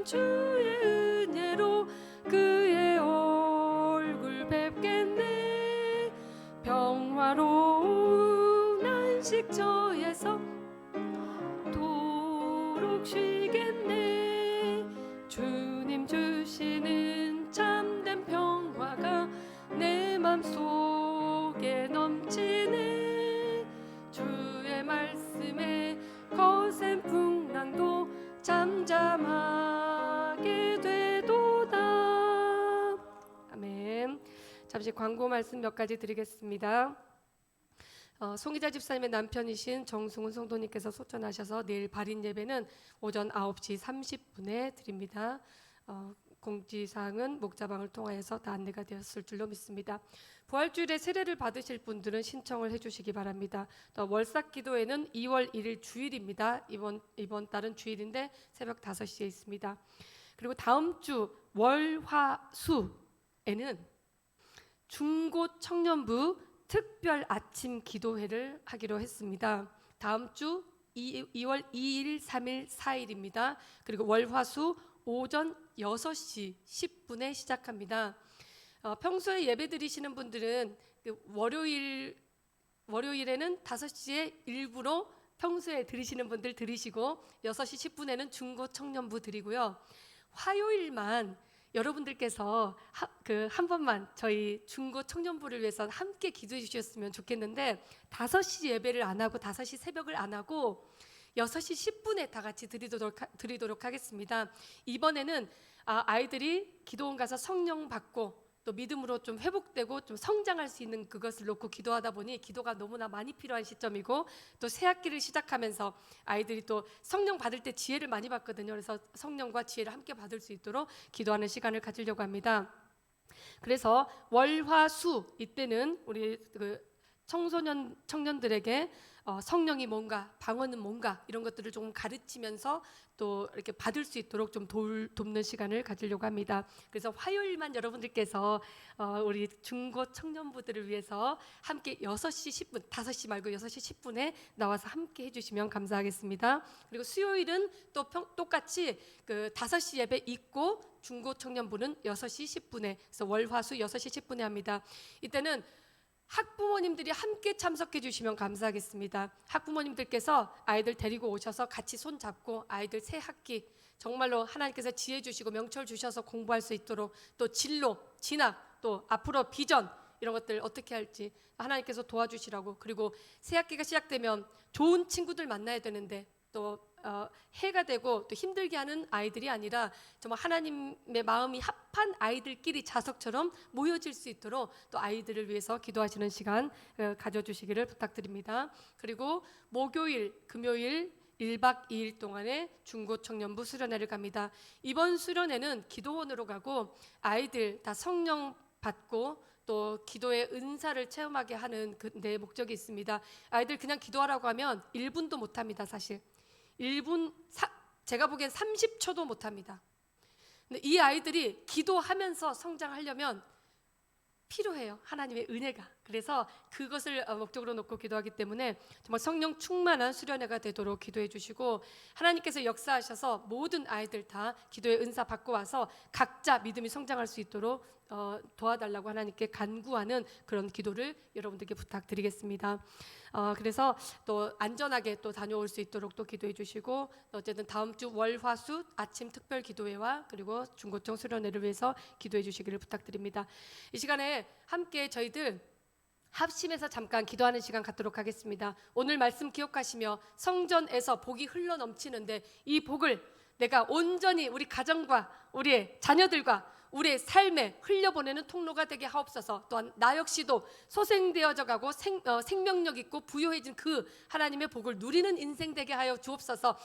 주의 은혜로 그의 얼굴 뵙겠네. 평화로운 안식처에서 도록 쉬겠네. 주님 주시는 참된 평화가 내 맘속에 넘치네. 주의 말씀에 거센 풍랑도 잠잠하게 되도다. 아멘. 잠시 광고 말씀 몇 가지 드리겠습니다. 송기자 집사님의 남편이신 정승훈 성도님께서 소천하셔서 내일 발인 예배는 오전 9시 30분에 드립니다. 공지사항은 목자방을 통하여서 다 안내가 되었을 줄로 믿습니다. 부활주일에 세례를 받으실 분들은 신청을 해주시기 바랍니다. 또 월삭기도회는 2월 1일 주일입니다. 이번 달은 주일인데 새벽 5시에 있습니다. 그리고 다음 주 월화수에는 중고 청년부 특별 아침 기도회를 하기로 했습니다. 다음 주 2월 2일, 3일, 4일입니다. 그리고 월화수 오전 6시 10분에 시작합니다. 평소에 예배 드리시는 분들은 월요일에는 5시에 일부러 평소에 들으시는 분들 들으시고 6시 10분에는 중고 청년부 드리고요. 화요일만 여러분들께서 한 번만 저희 중고 청년부를 위해서 함께 기도해 주셨으면 좋겠는데 5시 예배를 안 하고 5시 새벽을 안 하고 6시 10분에 다 같이 드리도록 하겠습니다. 이번에는 아이들이 기도원 가서 성령 받고 또 믿음으로 좀 회복되고 좀 성장할 수 있는 그것을 놓고 기도하다 보니 기도가 너무나 많이 필요한 시점이고 또 새 학기를 시작하면서 아이들이 또 성령 받을 때 지혜를 많이 받거든요. 그래서 성령과 지혜를 함께 받을 수 있도록 기도하는 시간을 가지려고 합니다. 그래서 월화수 이때는 우리 청년들에게 성령이 뭔가, 방언은 뭔가 이런 것들을 조금 가르치면서 또 이렇게 받을 수 있도록 좀 돕는 시간을 가지려고 합니다. 그래서 화요일만 여러분들께서 우리 중고 청년부들을 위해서 함께 6시 10분, 5시 말고 6시 10분에 나와서 함께 해주시면 감사하겠습니다. 그리고 수요일은 또 똑같이 5시 예배 있고 중고 청년부는 6시 10분에, 그래서 월화수 6시 10분에 합니다. 이때는 학부모님들이 함께 참석해 주시면 감사하겠습니다. 학부모님들께서 아이들 데리고 오셔서 같이 손 잡고 아이들 새 학기 정말로 하나님께서 지혜 주시고 명철 주셔서 공부할 수 있도록 또 진로, 진학, 또 앞으로 비전 이런 것들 어떻게 할지 하나님께서 도와주시라고. 그리고 새 학기가 시작되면 좋은 친구들 만나야 되는데 또 해가 되고 또 힘들게 하는 아이들이 아니라 정말 하나님의 마음이 합한 아이들끼리 자석처럼 모여질 수 있도록 또 아이들을 위해서 기도하시는 시간 가져주시기를 부탁드립니다. 그리고 목요일, 금요일 1박 2일 동안의 중고 청년부 수련회를 갑니다. 이번 수련회는 기도원으로 가고 아이들 다 성령 받고 또 기도의 은사를 체험하게 하는 내 목적이 있습니다. 아이들 그냥 기도하라고 하면 1분도 못합니다. 사실 1분, 제가 보기엔 30초도 못합니다. 근데 이 아이들이 기도하면서 성장하려면 필요해요. 하나님의 은혜가. 그래서 그것을 목적으로 놓고 기도하기 때문에 정말 성령 충만한 수련회가 되도록 기도해 주시고, 하나님께서 역사하셔서 모든 아이들 다 기도의 은사 받고 와서 각자 믿음이 성장할 수 있도록 도와달라고 하나님께 간구하는 그런 기도를 여러분들께 부탁드리겠습니다. 그래서 또 안전하게 또 다녀올 수 있도록 또 기도해 주시고, 어쨌든 다음 주 월화수 아침 특별 기도회와 그리고 중고청 수련회를 위해서 기도해 주시기를 부탁드립니다. 이 시간에 함께 저희들 합심해서 잠깐 기도하는 시간 갖도록 하겠습니다. 오늘 말씀 기억하시며 성전에서 복이 흘러 넘치는데 이 복을 내가 온전히 우리 가정과 우리의 자녀들과 우리의 삶에 흘려보내는 통로가 되게 하옵소서. 또한 나 역시도 소생되어져 가고 생명력 있고 부요해진 그 하나님의 복을 누리는 인생 되게 하여 주옵소서.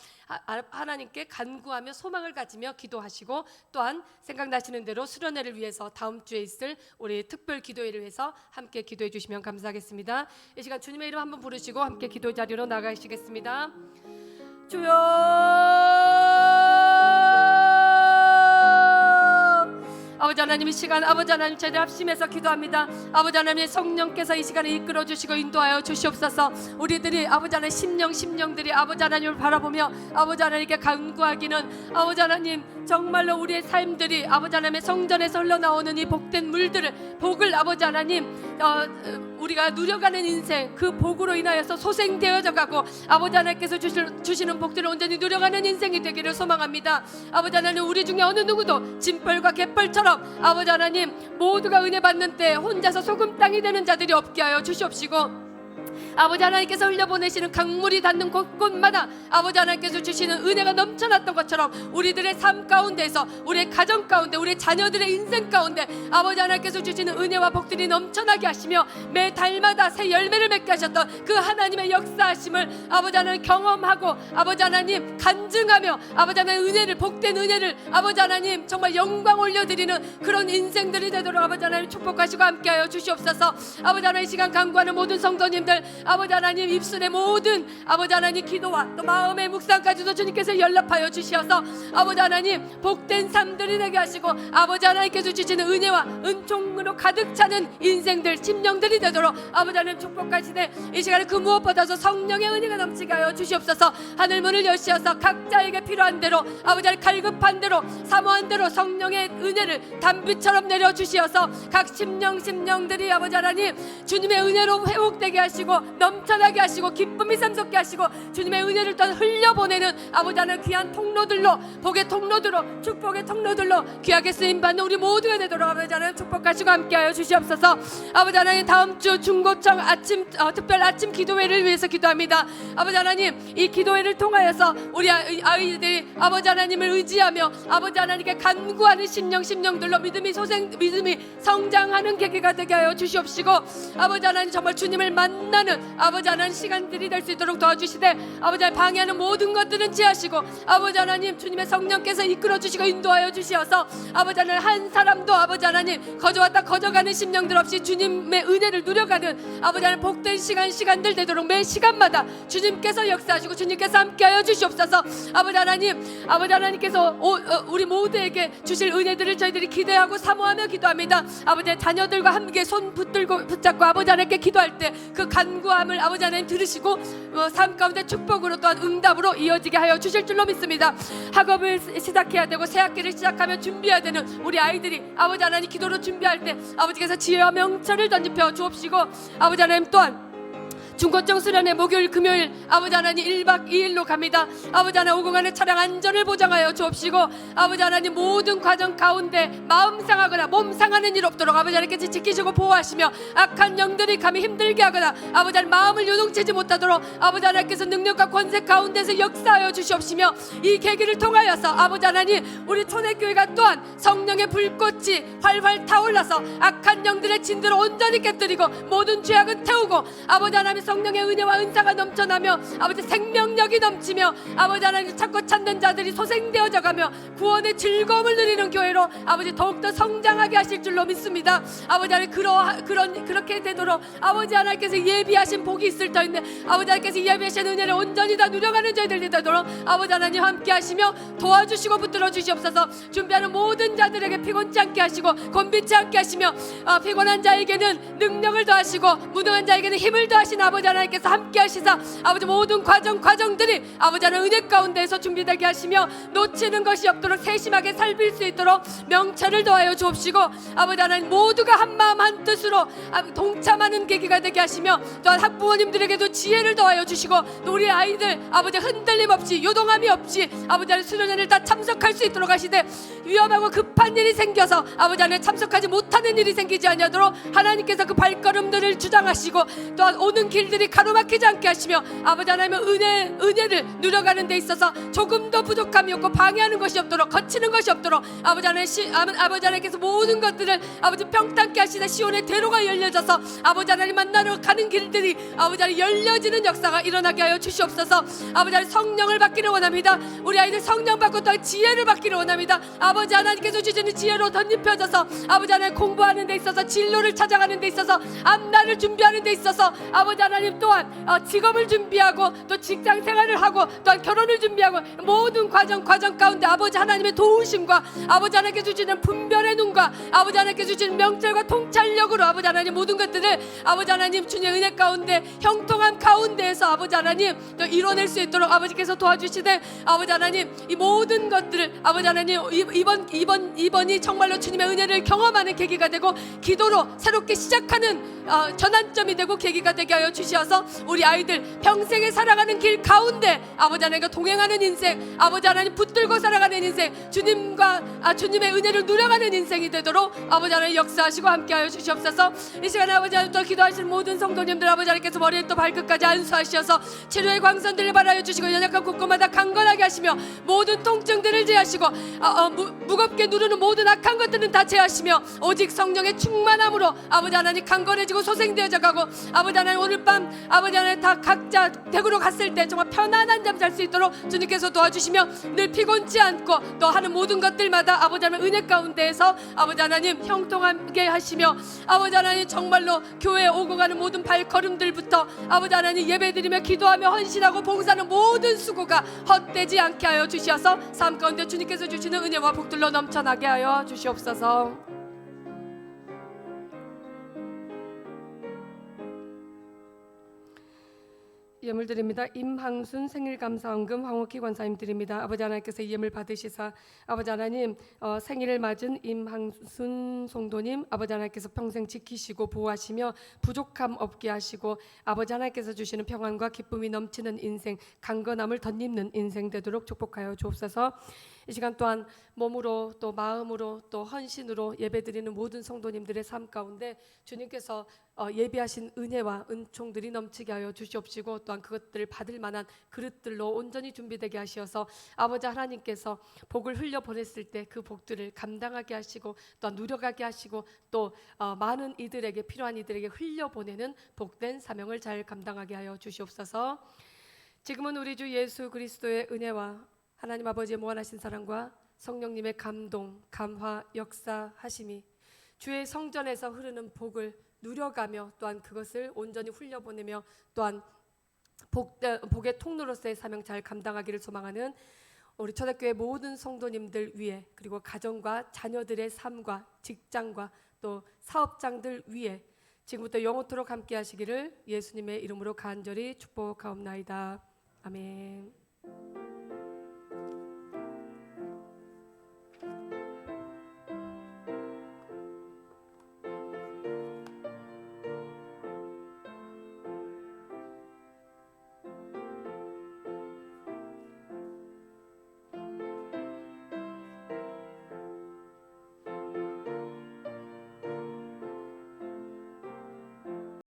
하나님께 간구하며 소망을 가지며 기도하시고, 또한 생각나시는 대로 수련회를 위해서 다음 주에 있을 우리 특별 기도회를 위해서 함께 기도해 주시면 감사하겠습니다. 이 시간 주님의 이름 한번 부르시고 함께 기도 자리로 나가시겠습니다. 주여, 아버지 하나님, 이 시간 아버지 하나님 저희들 합심해서 기도합니다. 아버지 하나님의 성령께서 이 시간에 이끌어 주시고 인도하여 주시옵소서. 우리들이 아버지 하나님 심령들이 아버지 하나님을 바라보며 아버지 하나님께 간구하기는, 아버지 하나님 정말로 우리의 삶들이 아버지 하나님의 성전에서 흘러나오는 이 복된 물들을, 복을 아버지 하나님 우리가 누려가는 인생, 그 복으로 인하여서 소생되어져 가고 아버지 하나님께서 주시는 복들을 온전히 누려가는 인생이 되기를 소망합니다. 아버지 하나님, 우리 중에 어느 누구도 짐벌과 갯벌처럼 아버지 하나님 모두가 은혜 받는 때 혼자서 소금 땅이 되는 자들이 없게 하여 주시옵시고, 아버지 하나님께서 흘려보내시는 강물이 닿는 곳곳마다 아버지 하나님께서 주시는 은혜가 넘쳐났던 것처럼 우리들의 삶 가운데에서, 우리의 가정 가운데, 우리의 자녀들의 인생 가운데 아버지 하나님께서 주시는 은혜와 복들이 넘쳐나게 하시며 매 달마다 새 열매를 맺게 하셨던 그 하나님의 역사하심을 아버지 하나님 경험하고 아버지 하나님 간증하며 아버지 하나님 은혜를, 복된 은혜를 아버지 하나님 정말 영광 올려드리는 그런 인생들이 되도록 아버지 하나님 축복하시고 함께하여 주시옵소서. 아버지 하나님, 이 시간 간구하는 모든 성도님들 아버지 하나님 입술의 모든 아버지 하나님 기도와 또 마음의 묵상까지도 주님께서 연락하여 주시어서 아버지 하나님 복된 삶들이 되게 하시고 아버지 하나님께서 주시는 은혜와 은총으로 가득 차는 인생들, 심령들이 되도록 아버지 하나님 축복하시되, 이 시간에 그 무엇보다도 성령의 은혜가 넘치게 하여 주시옵소서. 하늘문을 여시어서 각자에게 필요한 대로 아버지 하나님 갈급한 대로 사모한 대로 성령의 은혜를 단비처럼 내려주시어서 각 심령들이 아버지 하나님 주님의 은혜로 회복되게 하시고 넘쳐나게 하시고 기쁨이 샘솟게 하시고 주님의 은혜를 또한 흘려보내는 아버지 하나님 귀한 통로들로, 복의 통로들로, 축복의 통로들로 귀하게 쓰임받는 우리 모두가 되도록 아버지 하나님 축복하시고 함께하여 주시옵소서. 아버지 하나님, 다음 주 중고청 특별 아침 기도회를 위해서 기도합니다. 아버지 하나님, 이 기도회를 통하여서 우리 아이들이 아버지 하나님을 의지하며 아버지 하나님께 간구하는 심령들로 믿음이 성장하는 계기가 되게 하여 주시옵시고, 아버지 하나님 정말 주님을 만나는 아버지 하나님 시간들이 될 수 있도록 도와주시되, 아버지 하나님 방해하는 모든 것들은 지하시고 아버지 하나님 주님의 성령께서 이끌어 주시고 인도하여 주시어서 아버지 하나님 한 사람도 아버지 하나님 거저왔다 거저가는 심령들 없이 주님의 은혜를 누려가는 아버지 하나님 복된 시간들 되도록 매 시간마다 주님께서 역사하시고 주님께서 함께하여 주시옵소서. 아버지 하나님께서 우리 모두에게 주실 은혜들을 저희들이 기대하고 사모하며 기도합니다. 아버지 자녀들과 함께 손 붙잡고 아버지 하나님께 기도할 때 그 간구함을 아버지 하나님 들으시고 삶 가운데 축복으로 또한 응답으로 이어지게 하여 주실 줄로 믿습니다. 학업을 시작해야 되고 새 학기를 시작하며 준비해야 되는 우리 아이들이 아버지 하나님 기도로 준비할 때 아버지께서 지혜와 명철을 던집혀 주옵시고, 아버지 하나님 또한 중고청 수련회 목요일 금요일 아버지 하나님 1박 2일로 갑니다. 아버지 하나님 오고 가는 차량 안전을 보장하여 주옵시고, 아버지 하나님 모든 과정 가운데 마음 상하거나 몸 상하는 일 없도록 아버지 하나님께서 지키시고 보호하시며 악한 영들이 감히 힘들게 하거나 아버지 하나님 마음을 요동치지 못하도록 아버지 하나님께서 능력과 권세 가운데서 역사하여 주시옵시며, 이 계기를 통하여서 아버지 하나님 우리 초대교회가 또한 성령의 불꽃이 활활 타올라서 악한 영들의 진들을 온전히 깨뜨리고 모든 죄악은 태우고 아버지 하나님 성령의 은혜와 은사가 넘쳐나며 아버지 생명력이 넘치며 아버지 하나님 찾고 찾는 자들이 소생되어져 가며 구원의 즐거움을 누리는 교회로 아버지 더욱더 성장하게 하실 줄로 믿습니다. 아버지 하나님 그렇게 되도록 아버지 하나님께서 예비하신 복이 있을 터인데 아버지 하나님께서 예비하신 은혜를 온전히 다 누려가는 저희들이 되도록 아버지 하나님 함께 하시며 도와주시고 붙들어 주시옵소서. 준비하는 모든 자들에게 피곤치 않게 하시고 곤비치 않게 하시며 피곤한 자에게는 능력을 더하시고 무능한 자에게는 힘을 더하신 아버지 하나님께서 함께 하시사 아버지 모든 과정들이 아버지 하나님 은혜 가운데에서 준비되게 하시며 놓치는 것이 없도록 세심하게 살필 수 있도록 명철을 더하여 주옵시고 아버지 하나님 모두가 한마음 한뜻으로 동참하는 계기가 되게 하시며 또한 학부모님들에게도 지혜를 더하여 주시고 또 우리 아이들 아버지 흔들림 없이 요동함이 없이 아버지 하나님 수련회를 다 참석할 수 있도록 하시되 위험하고 급한 일이 생겨서 아버지 하나님 참석하지 못하는 일이 생기지 아니하도록 하나님께서 그 발걸음들을 주장하시고 또한 오는 길들이 가로막히지 않게 하시며 아버지 하나님의 은혜를 누려가는 데 있어서 조금도 부족함이 없고 방해하는 것이 없도록 거치는 것이 없도록 아버지 하나님께서 모든 것들을 아버지 평탄케 하시되 시온의 대로가 열려져서 아버지 하나님 만나러 가는 길들이 아버지 하나님 열려지는 역사가 일어나게 하여 주시옵소서. 아버지 하나님 성령을 받기를 원합니다. 우리 아이들 성령 받고 또 지혜를 받기를 원합니다. 아버지 하나님께서 주시는 지혜로 덧입혀져서 아버지 하나님 공부하는 데 있어서 진로를 찾아가는 데 있어서 앞날을 준비하는 데 있어서 아버지 하나님 또한 직업을 준비하고 또 직장 생활을 하고 또한 결혼을 준비하고 모든 과정 가운데 아버지 하나님의 도우심과 아버지 하나님께서 주시는 분별의 눈과 아버지 하나님께서 주시는 명철과 통찰력으로 아버지 하나님 모든 것들을 아버지 하나님 주님의 은혜 가운데 형통함 가운데에서 아버지 하나님 또 이뤄낼 수 있도록 아버지께서 도와주시되 아버지 하나님 이 모든 것들을 아버지 하나님 이번이 정말로 주님의 은혜를 경험하는 계기가 되고 기도로 새롭게 시작하는 전환점이 되고 계기가 되게 하여 주시어서 우리 아이들 평생에 살아가는 길 가운데 아버지 하나님과 동행하는 인생 아버지 하나님 붙들고 살아가는 인생 주님의 은혜를 누려가는 인생이 되도록 아버지 하나님 역사하시고 함께하여 주시옵소서. 이 시간에 아버지 하나님 또 기도하시는 모든 성도님들 아버지 하나님께서 머리부터 발끝까지 안수하셔서 치료의 광선들을 발하여 주시고 연약한 곳곳마다 강건하게 하시며 모든 통증들을 제하시고 무겁게 누르는 모든 악한 것들은 다 제하시며 오직 성령의 충만함으로 아버지 하나님 강건해지고 소생되어져 가고 아버지 하나님 오늘 밤 아버지 하나님 다 각자 댁으로 갔을 때 정말 편안한 잠 잘 수 있도록 주님께서 도와주시며 늘 피곤치 않고 또 하는 모든 것들마다 아버지 하나님 은혜 가운데에서 아버지 하나님 형통하게 하시며 아버지 하나님 정말로 교회에 오고 가는 모든 발걸음들부터 아버지 하나님 예배드리며 기도하며 헌신하고 봉사하는 모든 수고가 헛되지 않게 하여 주시어서 삶 가운데 주님께서 주시는 은혜와 복들로 넘쳐나게 하여 주시옵소서. 예물 드립니다. 임항순 생일감사헌금 황옥희 권사님 드립니다. 아버지 하나님께서 이 예물 받으시사 아버지 하나님 생일을 맞은 임항순 성도님 아버지 하나님께서 평생 지키시고 보호하시며 부족함 없게 하시고 아버지 하나님께서 주시는 평안과 기쁨이 넘치는 인생 강건함을 덧입는 인생 되도록 축복하여 주옵소서. 이 시간 또한 몸으로 또 마음으로 또 헌신으로 예배드리는 모든 성도님들의 삶 가운데 주님께서 예비하신 은혜와 은총들이 넘치게 하여 주시옵시고 또한 그것들을 받을 만한 그릇들로 온전히 준비되게 하시어서 아버지 하나님께서 복을 흘려보냈을 때 그 복들을 감당하게 하시고 또한 누려가게 하시고 또 많은 이들에게 필요한 이들에게 흘려보내는 복된 사명을 잘 감당하게 하여 주시옵소서. 지금은 우리 주 예수 그리스도의 은혜와 하나님 아버지의 무한하신 사랑과 성령님의 감동, 감화, 역사하심이 주의 성전에서 흐르는 복을 누려가며 또한 그것을 온전히 흘려보내며 또한 복의 통로로서의 사명 잘 감당하기를 소망하는 우리 초대교회 모든 성도님들 위해 그리고 가정과 자녀들의 삶과 직장과 또 사업장들 위해 지금부터 영원토록 함께 하시기를 예수님의 이름으로 간절히 축복하옵나이다. 아멘.